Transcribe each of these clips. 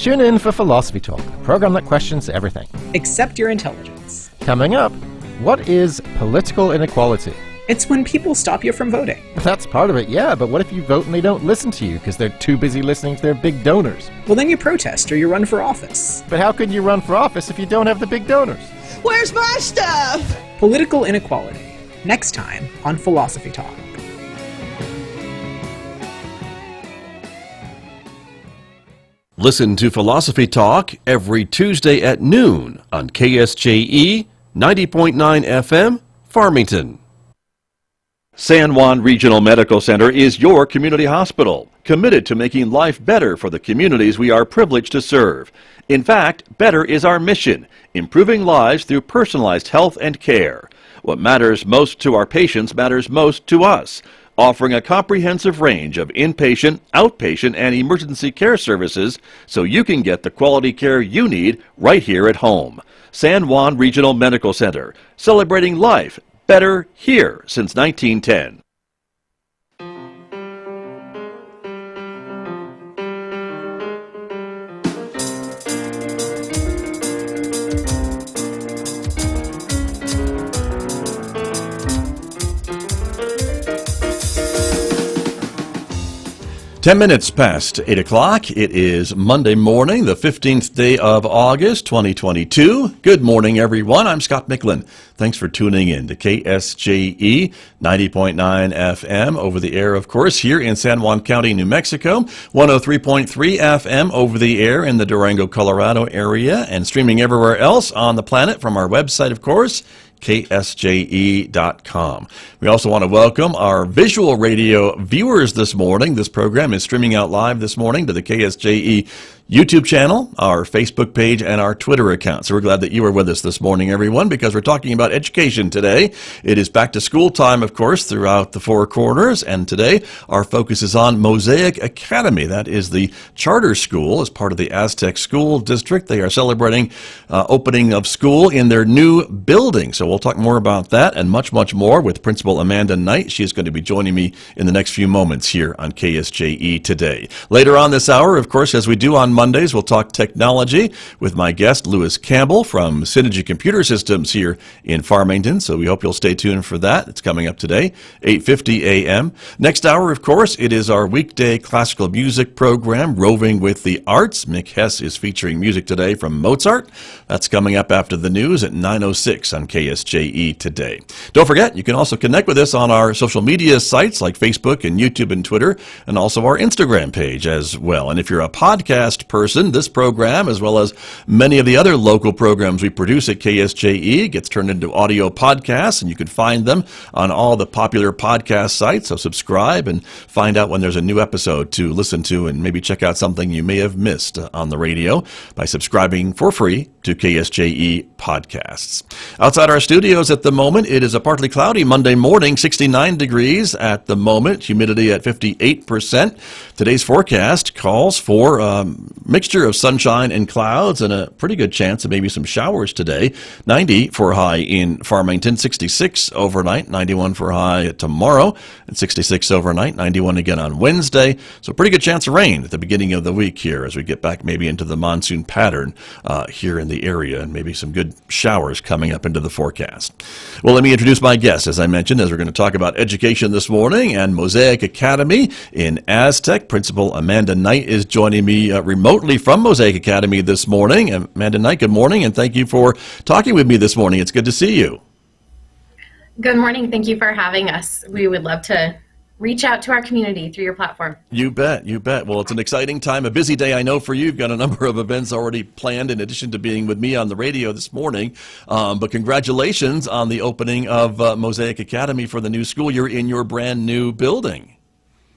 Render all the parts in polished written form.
Tune in for Philosophy Talk, a program that questions everything. Except your intelligence. Coming up, what is political inequality? It's when people stop you from voting. That's part of it, yeah, but what if you vote and they don't listen to you because they're too busy listening to their big donors? Well, then you protest or you run for office. But how can you run for office if you don't have the big donors? Where's my stuff? Political inequality. Next time on Philosophy Talk. Listen to Philosophy Talk every Tuesday at noon on KSJE 90.9 FM, Farmington. San Juan Regional Medical Center is your community hospital, committed to making life better for the communities we are privileged to serve. In fact, better is our mission, improving lives through personalized health and care. What matters most to our patients matters most to us, offering a comprehensive range of inpatient, outpatient, and emergency care services so you can get the quality care you need right here at home. San Juan Regional Medical Center, celebrating life better here since 1910. 10 minutes past 8 o'clock. It is Monday morning, the 15th day of August, 2022. Good morning, everyone. I'm Scott Michlin. Thanks for tuning in to KSJE 90.9 FM over the air, of course, here in San Juan County, New Mexico. 103.3 FM over the air in the Durango, Colorado area, and streaming everywhere else on the planet from our website, of course, KSJE.com. We also want to welcome our visual radio viewers this morning. This program is streaming out live this morning to the KSJE YouTube channel, our Facebook page, and our Twitter account. So we're glad that you are with us this morning, everyone, because we're talking about education today. It is back to school time, of course, throughout the four corners, and today our focus is on Mosaic Academy. That is the charter school as part of the Aztec School District. They are celebrating opening of school in their new building. So we'll talk more about that and much, much more with Principal Amanda Knight. She is going to be joining me in the next few moments here on KSJE today. Later on this hour, of course, as we do on Mondays, we'll talk technology with my guest, Lewis Campbell from Synergy Computer Systems here in Farmington. So we hope you'll stay tuned for that. It's coming up today, 8:50 a.m. Next hour, of course, it is our weekday classical music program, Roving with the Arts. Mick Hess is featuring music today from Mozart. That's coming up after the news at 9:06 on KSJE today. Don't forget, you can also connect with us on our social media sites like Facebook and YouTube and Twitter, and also our Instagram page as well. And if you're a podcast person, this program, as well as many of the other local programs we produce at KSJE, gets turned into audio podcasts, and you can find them on all the popular podcast sites. So subscribe and find out when there's a new episode to listen to, and maybe check out something you may have missed on the radio by subscribing for free to KSJE podcasts. Outside our studios at the moment, it is a partly cloudy Monday morning, 69 degrees at the moment, humidity at 58%. Today's forecast calls for mixture of sunshine and clouds and a pretty good chance of maybe some showers today. 90 for high in Farmington, 66 overnight, 91 for high tomorrow, and 66 overnight, 91 again on Wednesday. So pretty good chance of rain at the beginning of the week here as we get back maybe into the monsoon pattern here in the area, and maybe some good showers coming up into the forecast. Well, let me introduce my guest, as I mentioned, as we're going to talk about education this morning and Mosaic Academy in Aztec. Principal Amanda Knight is joining me remotely from Mosaic Academy this morning. Amanda Knight, good morning, and thank you for talking with me this morning. It's good to see you. Good morning. Thank you for having us. We would love to reach out to our community through your platform. You bet, you bet. Well, it's an exciting time, a busy day, I know, for you. You've got a number of events already planned in addition to being with me on the radio this morning. But congratulations on the opening of Mosaic Academy for the new school year in your brand new building.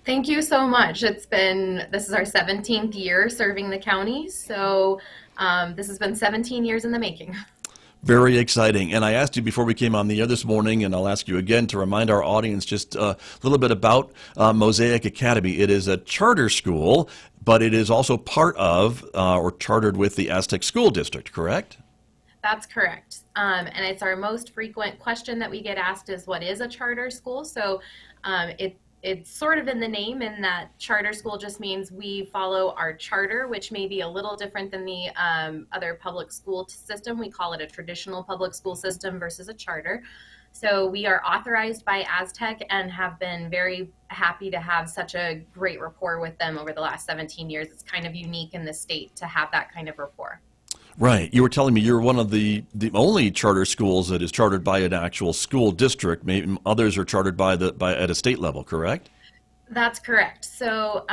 Thank you so much. This is our 17th year serving the county, so this has been 17 years in the making. Very exciting. And I asked you before we came on the air this morning, and I'll ask you again to remind our audience just a little bit about Mosaic Academy. It is a charter school, but it is also part of or chartered with the Aztec School District, correct? That's correct. And it's our most frequent question that we get asked is, what is a charter school? So it's sort of in the name, in that charter school just means we follow our charter, which may be a little different than the other public school system. We call it a traditional public school system versus a charter. So we are authorized by Aztec and have been very happy to have such a great rapport with them over the last 17 years. It's kind of unique in the state to have that kind of rapport. Right. You were telling me you're one of the only charter schools that is chartered by an actual school district. Maybe others are chartered by at a state level, correct? That's correct. So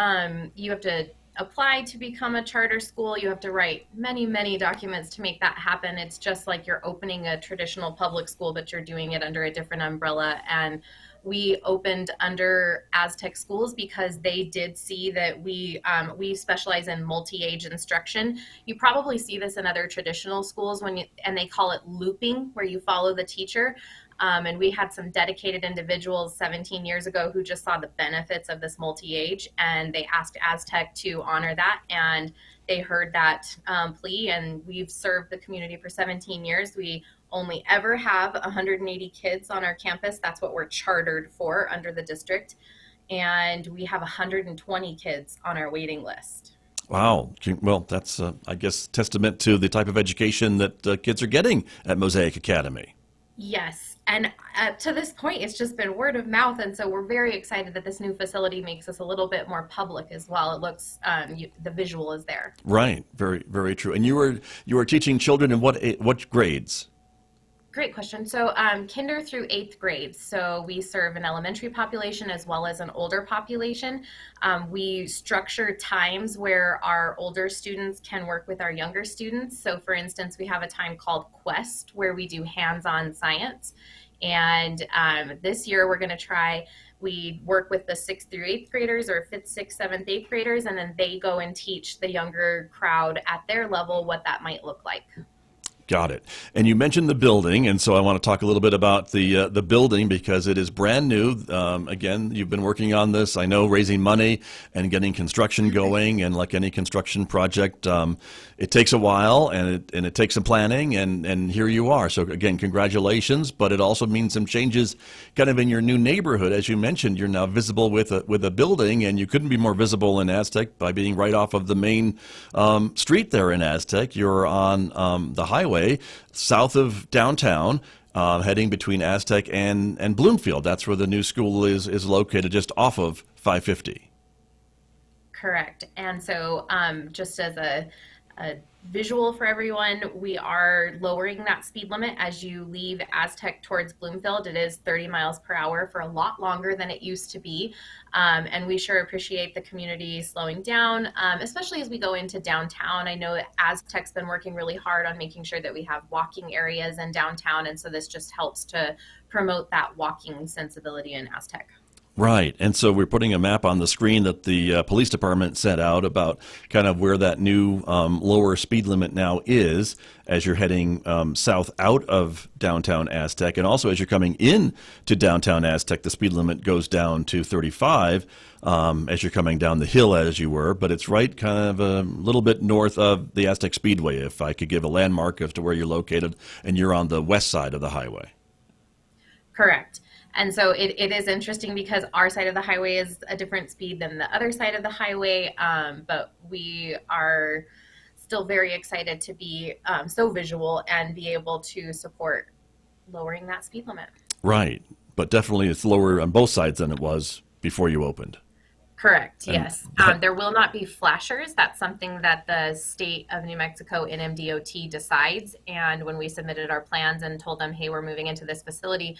you have to apply to become a charter school. You have to write many, many documents to make that happen. It's just like you're opening a traditional public school, but you're doing it under a different umbrella. And we opened under Aztec Schools because they did see that we specialize in multi-age instruction. You probably see this in other traditional schools and they call it looping, where you follow the teacher. And we had some dedicated individuals 17 years ago who just saw the benefits of this multi-age, and they asked Aztec to honor that, and they heard that plea, and we've served the community for 17 years. We only ever have 180 kids on our campus. That's what we're chartered for under the district. And we have 120 kids on our waiting list. Wow. Well, that's, I guess, testament to the type of education that kids are getting at Mosaic Academy. Yes. And to this point, it's just been word of mouth. And so we're very excited that this new facility makes us a little bit more public as well. It looks, the visual is there. Right. Very, very true. And you were teaching children in what grades? Great question. So kinder through 8th grade. So we serve an elementary population as well as an older population. We structure times where our older students can work with our younger students. So for instance, we have a time called Quest where we do hands-on science. And this year we're going to we work with the 6th through 8th graders, or 5th, 6th, 7th, 8th graders, and then they go and teach the younger crowd at their level what that might look like. Got it. And you mentioned the building, and so I want to talk a little bit about the building because it is brand new. Again, you've been working on this, I know, raising money and getting construction going, and like any construction project, it takes a while and it takes some planning, and here you are. So again, congratulations, but it also means some changes kind of in your new neighborhood. As you mentioned, you're now visible with a building, and you couldn't be more visible in Aztec by being right off of the main street there in Aztec. You're on the highway south of downtown, heading between Aztec and Bloomfield. That's where the new school is located, just off of 550. Correct. And so just as a visual for everyone, we are lowering that speed limit as you leave Aztec towards Bloomfield. It is 30 miles per hour for a lot longer than it used to be. And we sure appreciate the community slowing down, especially as we go into downtown. I know that Aztec's been working really hard on making sure that we have walking areas in downtown. And so this just helps to promote that walking sensibility in Aztec. Right. And so we're putting a map on the screen that the police department sent out about kind of where that new lower speed limit now is as you're heading south out of downtown Aztec. And also as you're coming in to downtown Aztec, the speed limit goes down to 35 as you're coming down the hill as you were. But it's right kind of a little bit north of the Aztec Speedway, if I could give a landmark as to where you're located, and you're on the west side of the highway. Correct. And so it is interesting because our side of the highway is a different speed than the other side of the highway, but we are still very excited to be so visual and be able to support lowering that speed limit. Right, but definitely it's lower on both sides than it was before you opened. Correct, yes. There will not be flashers. That's something that the state of New Mexico NMDOT decides. And when we submitted our plans and told them, hey, we're moving into this facility,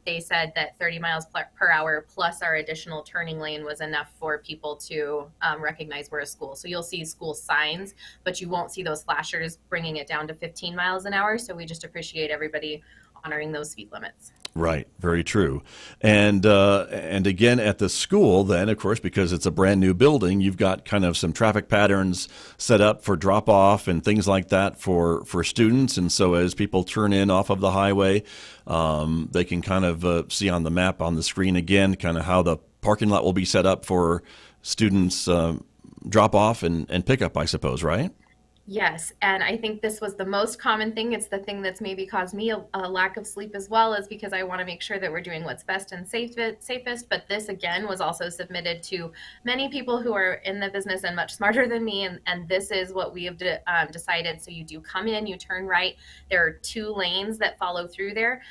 they said that 30 miles per hour plus our additional turning lane was enough for people to recognize we're a school. So you'll see school signs, but you won't see those flashers bringing it down to 15 miles an hour. So we just appreciate everybody honoring those speed limits. Right, very true. And again, at the school, then, of course, because it's a brand new building, you've got kind of some traffic patterns set up for drop-off and things like that for students. And so as people turn in off of the highway, they can kind of see on the map on the screen again kind of how the parking lot will be set up for students drop-off and pick-up, I suppose, right? Yes, and I think this was the most common thing. It's the thing that's maybe caused me a lack of sleep as well, is because I want to make sure that we're doing what's best and safest. But this, again, was also submitted to many people who are in the business and much smarter than me. And this is what we have decided. So you do come in, you turn right. There are 2 lanes that follow through there.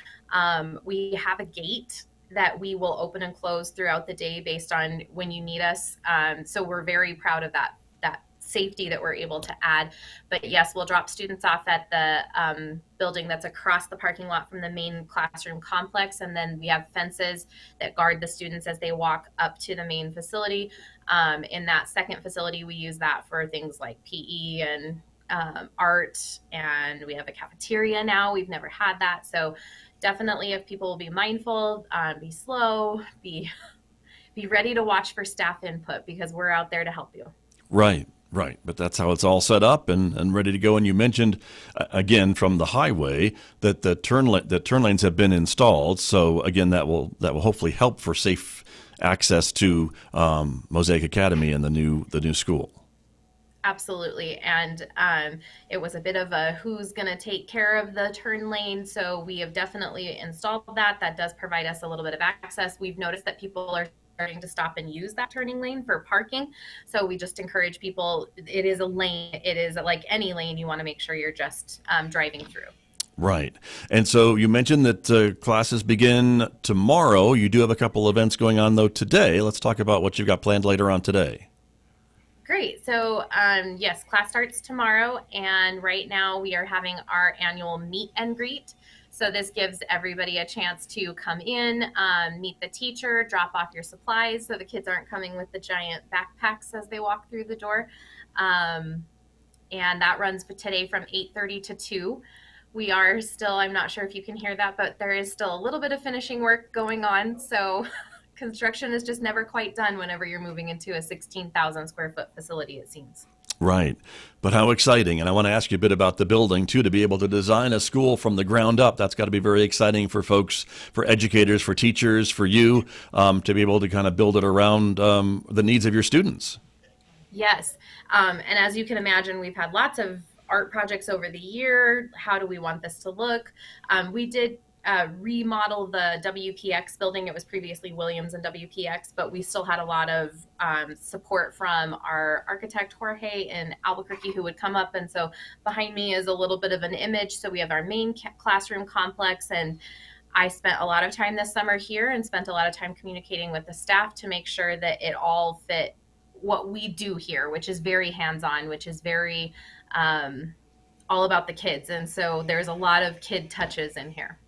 We have a gate that we will open and close throughout the day based on when you need us. So we're very proud of that safety that we're able to add. But yes, we'll drop students off at the building that's across the parking lot from the main classroom complex. And then we have fences that guard the students as they walk up to the main facility. In that second facility, we use that for things like PE and art. And we have a cafeteria now. We've never had that. So definitely, if people will be mindful, be slow, be ready to watch for staff input, because we're out there to help you. Right. Right, but that's how it's all set up and ready to go. And you mentioned, again, from the highway that the turn lanes have been installed. So again, that will hopefully help for safe access to Mosaic Academy and the new school. Absolutely. And it was a bit of a who's going to take care of the turn lane. So we have definitely installed that. That does provide us a little bit of access. We've noticed that people are starting to stop and use that turning lane for parking. So we just encourage people, it is a lane. It is like any lane. You want to make sure you're just driving through. Right. And so you mentioned that classes begin tomorrow. You do have a couple events going on, though, today. Let's talk about what you've got planned later on today. Great. So yes, class starts tomorrow. And right now we are having our annual meet and greet. So this gives everybody a chance to come in, meet the teacher, drop off your supplies so the kids aren't coming with the giant backpacks as they walk through the door. And that runs for today from 8:30 to 2. We are still, I'm not sure if you can hear that, but there is still a little bit of finishing work going on. So construction is just never quite done whenever you're moving into a 16,000 square foot facility, it seems. Right. But how exciting. And I want to ask you a bit about the building, too, to be able to design a school from the ground up. That's got to be very exciting for folks, for educators, for teachers, for you, to be able to kind of build it around the needs of your students. Yes. And as you can imagine, we've had lots of art projects over the year. How do we want this to look? We did remodel the WPX building. It was previously Williams and WPX, but we still had a lot of support from our architect Jorge in Albuquerque, who would come up. And so behind me is a little bit of an image. So we have our main classroom complex, and I spent a lot of time this summer here and spent a lot of time communicating with the staff to make sure that it all fit what we do here, which is very hands-on, which is very all about the kids. And so there's a lot of kid touches in here.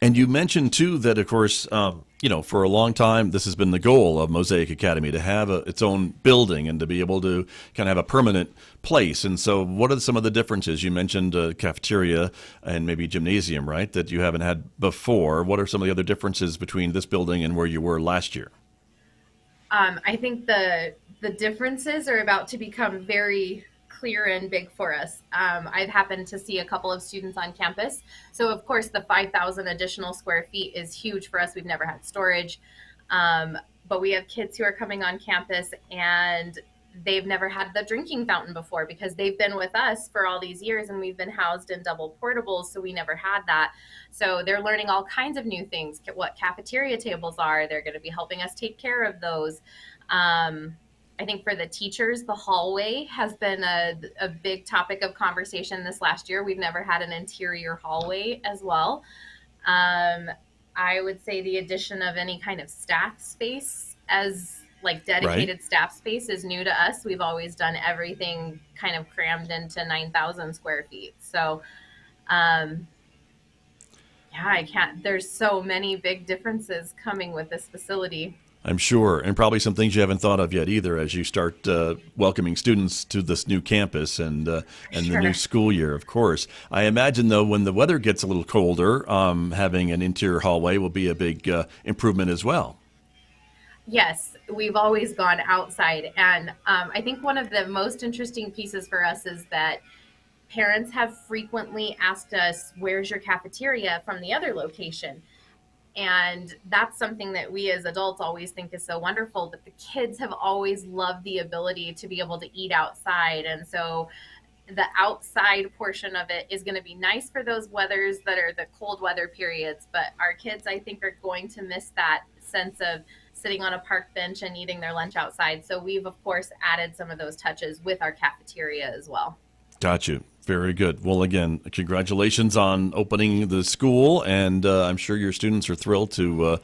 And you mentioned, too, that, of course, for a long time, this has been the goal of Mosaic Academy, to have its own building and to be able to kind of have a permanent place. And so what are some of the differences? You mentioned cafeteria and maybe gymnasium, right, that you haven't had before. What are some of the other differences between this building and where you were last year? I think the differences are about to become very clear and big for us. I've happened to see a couple of students on campus. So of course the 5,000 additional square feet is huge for us. We've never had storage. But we have kids who are coming on campus and they've never had the drinking fountain before because they've been with us for all these years and we've been housed in double portables. So we never had that. So they're learning all kinds of new things, what cafeteria tables are. They're going to be helping us take care of those. I think for the teachers, the hallway has been a big topic of conversation this last year. We've never had an interior hallway as well. I would say the addition of any kind of staff space as like dedicated staff space is new to us. We've always done everything kind of crammed into 9,000 square feet. So, there's so many big differences coming with this facility. I'm sure, and probably some things you haven't thought of yet either as you start welcoming students to this new campus and the new school year, of course. I imagine, though, when the weather gets a little colder, having an interior hallway will be a big improvement as well. Yes, we've always gone outside. And I think one of the most interesting pieces for us is that parents have frequently asked us, where's your cafeteria from the other location? And that's something that we as adults always think is so wonderful, but the kids have always loved the ability to be able to eat outside. And so the outside portion of it is going to be nice for those weathers that are the cold weather periods, but our kids, I think, are going to miss that sense of sitting on a park bench and eating their lunch outside. So we've, of course, added some of those touches with our cafeteria as well. Got you. Very good. Well, again, congratulations on opening the school, and I'm sure your students are thrilled to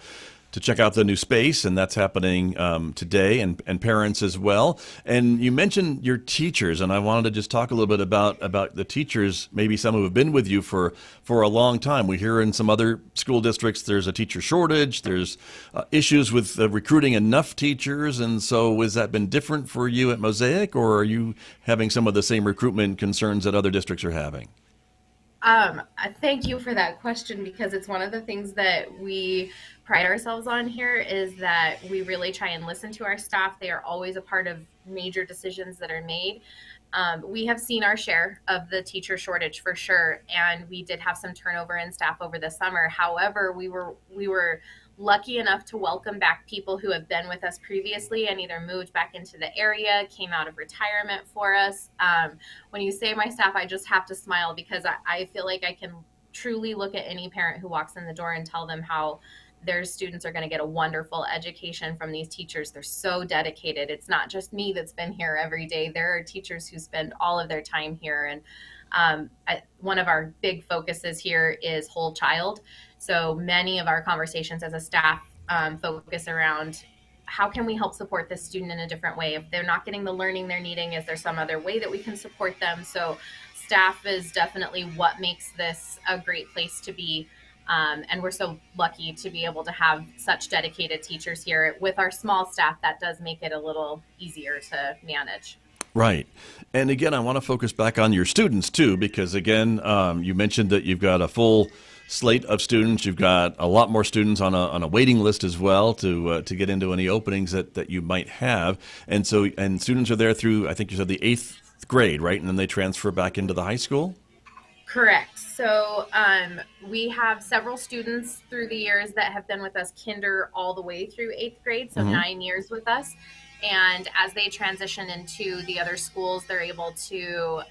check out the new space, and that's happening today, and parents as well. And you mentioned your teachers, and I wanted to just talk a little bit about the teachers, maybe some who have been with you for a long time. We hear in some other school districts there's a teacher shortage, there's issues with recruiting enough teachers, and so has that been different for you at Mosaic, or are you having some of the same recruitment concerns that other districts are having? Thank you for that question, because it's one of the things that we pride ourselves on here is that we really try and listen to our staff. They are always a part of major decisions that are made. We have seen our share of the teacher shortage for sure, and we did have some turnover in staff over the summer. However, we were lucky enough to welcome back people who have been with us previously and either moved back into the area, came out of retirement for us. When you say my staff, I just have to smile, because I feel like I can truly look at any parent who walks in the door and tell them how their students are going to get a wonderful education from these teachers. They're so dedicated. It's not just me that's been here every day. There are teachers who spend all of their time here. And one of our big focuses here is whole child. So many of our conversations as a staff focus around how can we help support this student in a different way? If they're not getting the learning they're needing, is there some other way that we can support them? So staff is definitely what makes this a great place to be. And we're so lucky to be able to have such dedicated teachers here. With our small staff, that does make it a little easier to manage. Right. And again, I want to focus back on your students too, because again, you mentioned that you've got a full slate of students. You've got a lot more students on a waiting list as well to get into any openings that you might have. And students are there through, I think you said, the 8th grade, right? And then they transfer back into the high school? Correct. So we have several students through the years that have been with us kinder all the way through 8th grade, so 9 years with us. And as they transition into the other schools, they're able to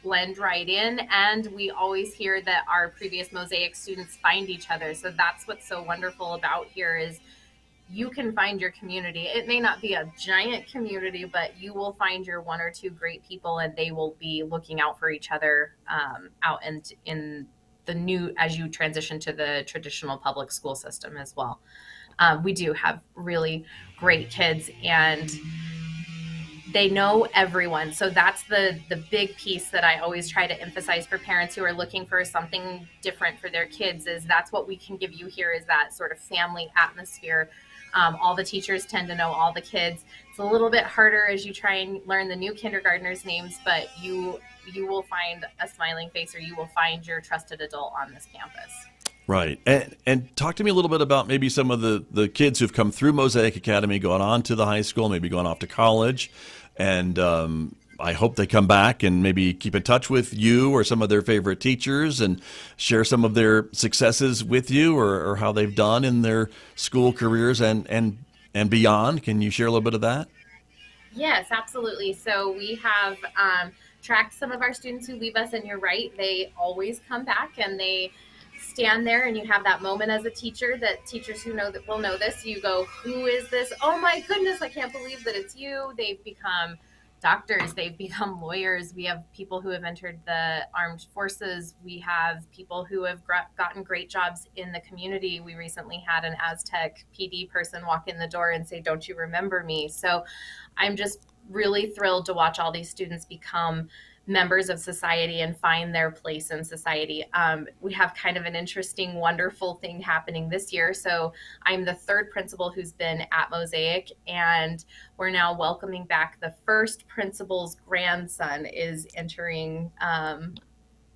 blend right in. And we always hear that our previous Mosaic students find each other. So that's what's so wonderful about here is you can find your community. It may not be a giant community, but you will find your one or two great people, and they will be looking out for each other out and in the new, as you transition to the traditional public school system as well. We do have really great kids, and they know everyone. So that's the big piece that I always try to emphasize for parents who are looking for something different for their kids, is that's what we can give you here, is that sort of family atmosphere. All the teachers tend to know all the kids. It's a little bit harder as you try and learn the new kindergartners' names, but you will find a smiling face, or you will find your trusted adult on this campus. Right. And talk to me a little bit about maybe some of the kids who've come through Mosaic Academy, gone on to the high school, maybe gone off to college, and I hope they come back and maybe keep in touch with you or some of their favorite teachers and share some of their successes with you, or how they've done in their school careers and beyond. Can you share a little bit of that? Yes, absolutely. So we have tracked some of our students who leave us, and you're right, they always come back and they stand there, and you have that moment as a teacher that teachers who know that will know this. You go, who is this? Oh my goodness, I can't believe that it's you. They've become doctors, they've become lawyers. We have people who have entered the armed forces. We have people who have gotten great jobs in the community. We recently had an Aztec PD person walk in the door and say, "Don't you remember me?" So I'm just really thrilled to watch all these students become members of society and find their place in society. We have kind of an interesting, wonderful thing happening this year. So I'm the third principal who's been at Mosaic, and we're now welcoming back the first principal's grandson is entering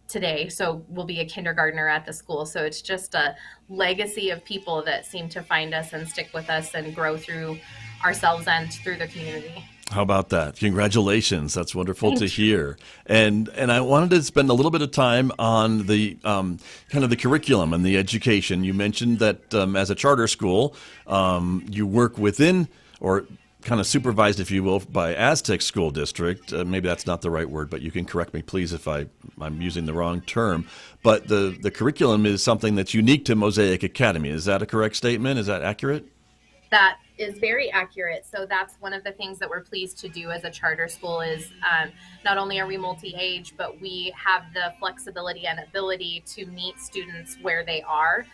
today. So we'll be a kindergartner at the school. So it's just a legacy of people that seem to find us and stick with us and grow through ourselves and through the community. How about that? Congratulations. That's wonderful to hear. And I wanted to spend a little bit of time on the kind of the curriculum and the education. You mentioned that as a charter school, you work within, or kind of supervised, if you will, by Aztec School District. Maybe that's not the right word, but you can correct me, please, if I'm using the wrong term. But the curriculum is something that's unique to Mosaic Academy. Is that a correct statement? Is that accurate? That is very accurate. So that's one of the things that we're pleased to do as a charter school is not only are we multi-age, but we have the flexibility and ability to meet students where they are.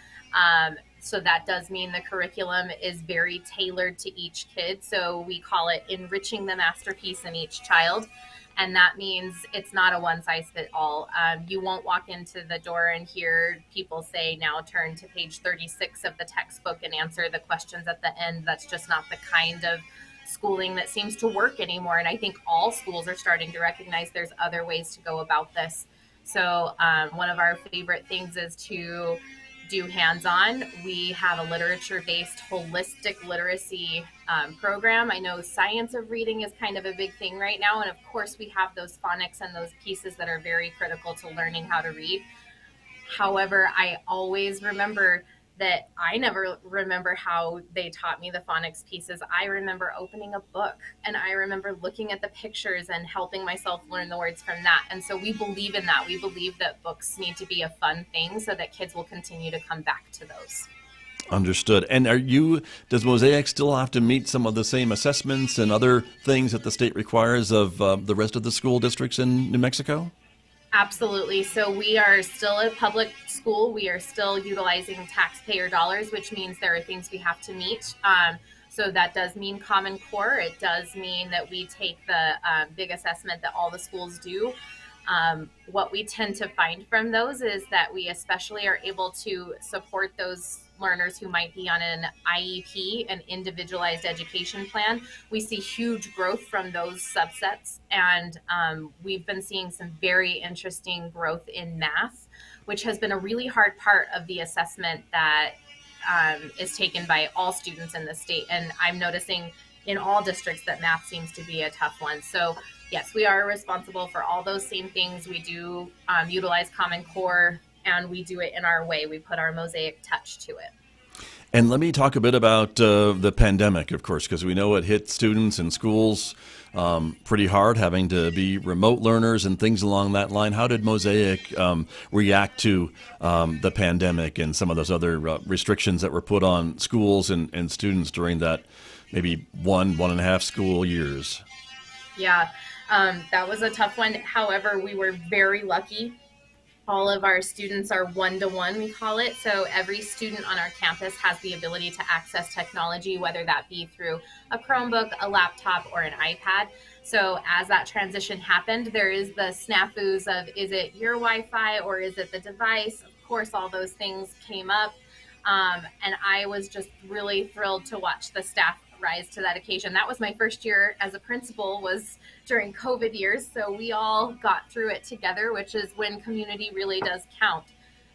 So that does mean the curriculum is very tailored to each kid. So we call it enriching the masterpiece in each child. And that means it's not a one size fits all. You won't walk into the door and hear people say, now turn to page 36 of the textbook and answer the questions at the end. That's just not the kind of schooling that seems to work anymore. And I think all schools are starting to recognize there's other ways to go about this. So one of our favorite things is to do hands-on. We have a literature-based holistic literacy program. I know science of reading is kind of a big thing right now. And of course we have those phonics and those pieces that are very critical to learning how to read. However, I always remember that I never remember how they taught me the phonics pieces. I remember opening a book and I remember looking at the pictures and helping myself learn the words from that. And so we believe in that. We believe that books need to be a fun thing so that kids will continue to come back to those. Understood. And does Mosaic still have to meet some of the same assessments and other things that the state requires of the rest of the school districts in New Mexico? Absolutely. So we are still a public school. We are still utilizing taxpayer dollars, which means there are things we have to meet. So that does mean Common Core. It does mean that we take the big assessment that all the schools do. What we tend to find from those is that we especially are able to support those learners who might be on an IEP, an individualized education plan. We see huge growth from those subsets, and we've been seeing some very interesting growth in math, which has been a really hard part of the assessment that is taken by all students in the state. And I'm noticing in all districts that math seems to be a tough one. So yes, we are responsible for all those same things. We do utilize Common Core, and we do it in our way. We put our Mosaic touch to it. And let me talk a bit about the pandemic, of course, because we know it hit students and schools pretty hard, having to be remote learners and things along that line. How did Mosaic react to the pandemic and some of those other restrictions that were put on schools and students during that maybe one and a half school years? Yeah, that was a tough one. However, we were very lucky. All of our students are one-to-one, we call it. So every student on our campus has the ability to access technology, whether that be through a Chromebook, a laptop, or an iPad. So as that transition happened, there is the snafus of, is it your Wi-Fi or is it the device? Of course, all those things came up. And I was just really thrilled to watch the staff rise to that occasion. That was my first year as a principal, was during COVID years. So we all got through it together, which is when community really does count.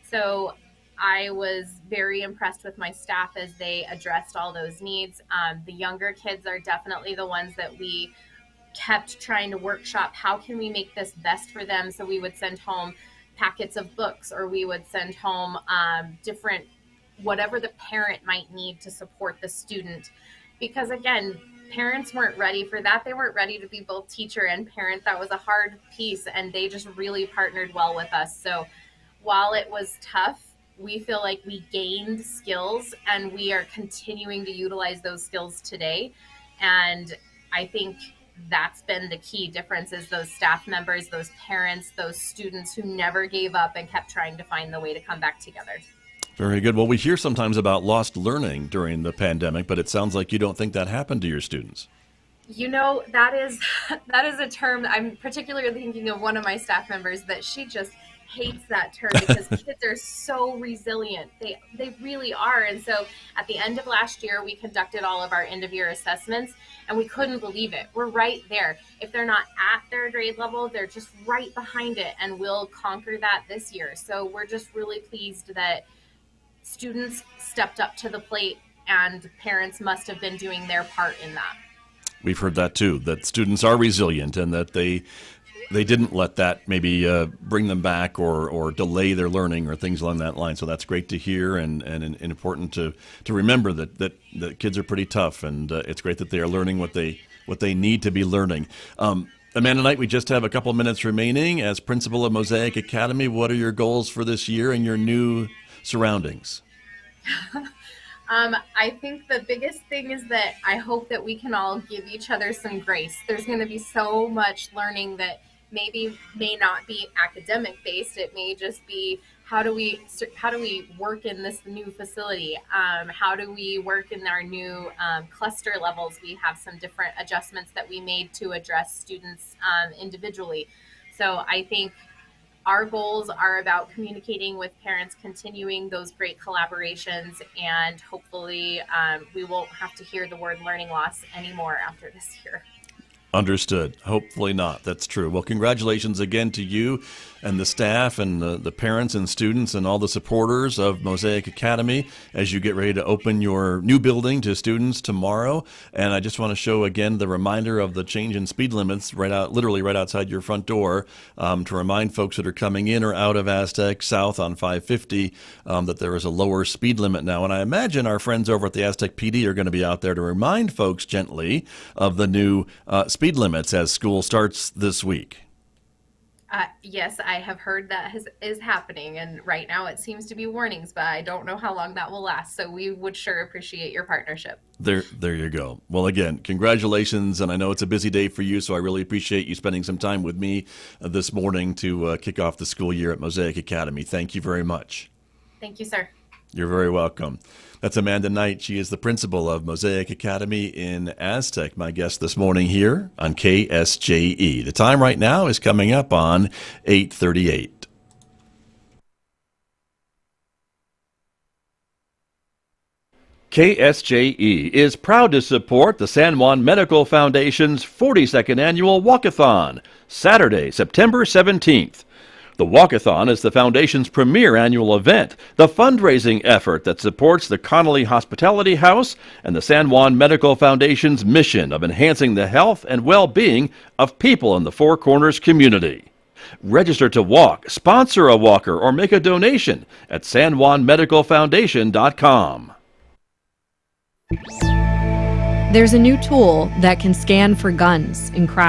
So I was very impressed with my staff as they addressed all those needs. The younger kids are definitely the ones that we kept trying to workshop. How can we make this best for them? So we would send home packets of books, or we would send home different, whatever the parent might need to support the student. Because again, parents weren't ready for that. They weren't ready to be both teacher and parent. That was a hard piece, and they just really partnered well with us. So while it was tough, we feel like we gained skills, and we are continuing to utilize those skills today. And I think that's been the key difference, is those staff members, those parents, those students who never gave up and kept trying to find the way to come back together. Very good. Well, we hear sometimes about lost learning during the pandemic, but it sounds like you don't think that happened to your students. You know, that is a term. I'm particularly thinking of one of my staff members that she just hates that term, because kids are so resilient. They really are. And so at the end of last year, we conducted all of our end of year assessments, and we couldn't believe it. We're right there. If they're not at their grade level, they're just right behind it, and we'll conquer that this year. So we're just really pleased that students stepped up to the plate, and parents must have been doing their part in that. We've heard that too, that students are resilient and that they they didn't let that maybe bring them back or delay their learning or things along that line. So that's great to hear and important to remember that kids are pretty tough, and it's great that they are learning what they need to be learning. Amanda Knight, we just have a couple of minutes remaining. As principal of Mosaic Academy, what are your goals for this year and your new surroundings? I think the biggest thing is that I hope that we can all give each other some grace. There's going to be so much learning that may not be academic based. It may just be how do we work in this new facility? How do we work in our new cluster levels? We have some different adjustments that we made to address students individually. So I think our goals are about communicating with parents, continuing those great collaborations, and hopefully we won't have to hear the word learning loss anymore after this year. Understood. Hopefully not. That's true. Well, congratulations again to you and the staff and the parents and students and all the supporters of Mosaic Academy as you get ready to open your new building to students tomorrow. And I just want to show again the reminder of the change in speed limits literally right outside your front door to remind folks that are coming in or out of Aztec South on 550 that there is a lower speed limit now. And I imagine our friends over at the Aztec PD are going to be out there to remind folks gently of the new speed limits as school starts this week. Yes, I have heard that is happening, and right now it seems to be warnings, but I don't know how long that will last, so we would sure appreciate your partnership. There you go. Well, again, congratulations, and I know it's a busy day for you, so I really appreciate you spending some time with me this morning to kick off the school year at Mosaic Academy. Thank you very much. Thank you, sir. You're very welcome. That's Amanda Knight. She is the principal of Mosaic Academy in Aztec, my guest this morning here on KSJE. The time right now is coming up on 8:38. KSJE is proud to support the San Juan Medical Foundation's 42nd Annual Walkathon, Saturday, September 17th. The Walkathon is the Foundation's premier annual event, the fundraising effort that supports the Connolly Hospitality House and the San Juan Medical Foundation's mission of enhancing the health and well-being of people in the Four Corners community. Register to walk, sponsor a walker, or make a donation at sanjuanmedicalfoundation.com. There's a new tool that can scan for guns in crowds.